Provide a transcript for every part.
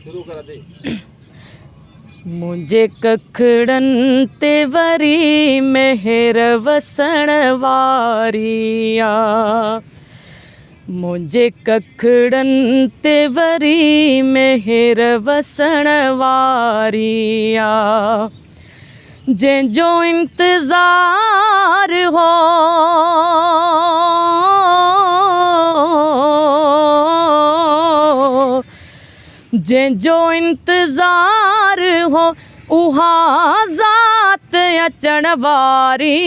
शुरू करा दे। मुंहिंजे कखड़नि ते वरी मेहर वसण वारी आ। मुंहिंजे कखड़नि ते वरी मेहर वसण वारी आ। जंहिंजो इंतज़ार हो जंहिंजो इंतज़ार हो उहा ज़ात अचण वारी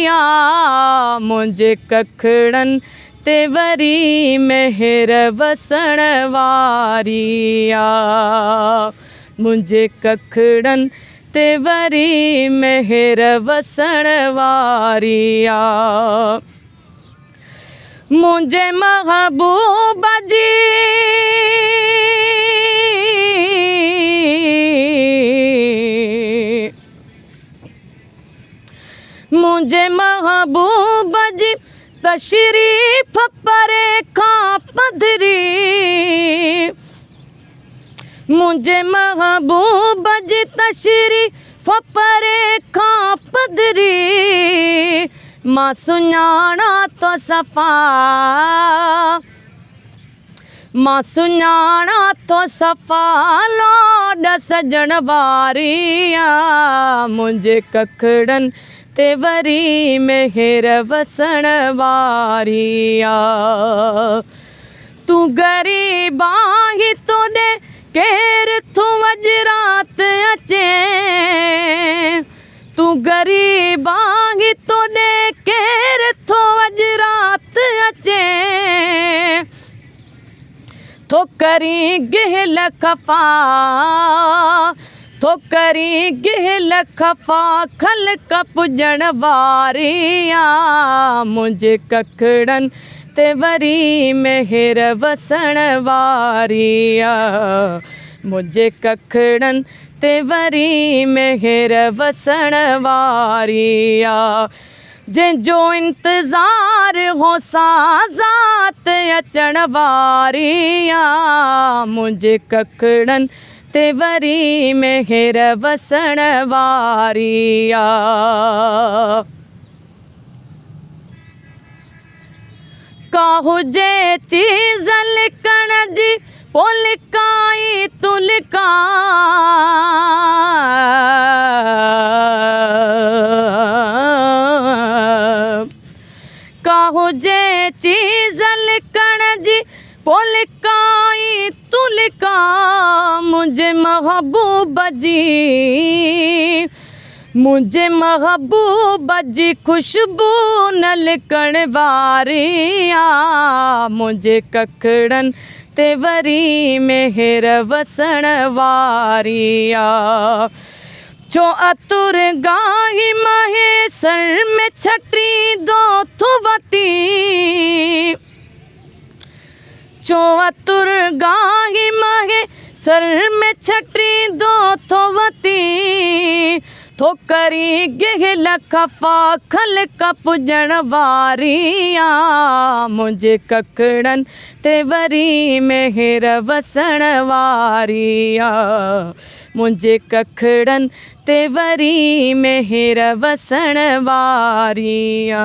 आ। मुंहिंजे कखड़नि ते वरी मेहर वसण वारी आ। मुंहिंजे कखड़नि ते वरी मेहर वसण वारी आ। मुंहिंजे महबूब जी मुंहिंजे महबूब जी तशरीफ़ परे खां पधरी। मुंहिंजे महबूब जी तशरीफ़ परे खां पधरी। मां सुञाणा तो सफ़ा मां सुञाणा तो सफ़ा लोॾ सजण वारी आ। मुंहिंजे कखड़नि ते वरी मेहर वसण वारी आ। तूं ग़रीब आहीं तोॾे केरु थो अॼु राति अचे। तूं ग़रीब आहीं तोॾे केरु थो अॼु राति अचे। थो करीं गिहल खफ़ा थो करीं गिहल खफ़ा ख़ल्क़ पुॼण वारी आ। मुंहिंजे कखड़नि ते वरी मेहर वसण वारी आ। मुंहिंजे कखड़नि ते वरी मेहर वसण वारी आ। जंहिंजो इंतज़ार हो सा ज़ात अचण वारी आ। मुंहिंजे कखड़नि ते वरी मेहर वसण वारी आ। का हुजे चीज़ लिकण जी पोइ लिकाई तूं लिका। का हुजे चीज़ लिकण जी पोइ लिकाई तूं लिका। मुंहिंजे महबूब जी मुंहिंजे महबूब जी ख़ुशबू न लिकण वारी आ। मुंहिंजे कखड़नि ते वरी मेहर वसण वारी आ। छो अतुर गाही महेसर में छटी दो थुवती। छो अतुर गाही महेसर में छटी दो थुवती। थो करीं गिहल खफ़ा ख़ल्क़ पुॼण वारी आ। मुंहिंजे कखड़नि ते वरी मेहर वसण वारी आ। मुंहिंजे कखड़नि ते वरी मेहर वसण वारी आ।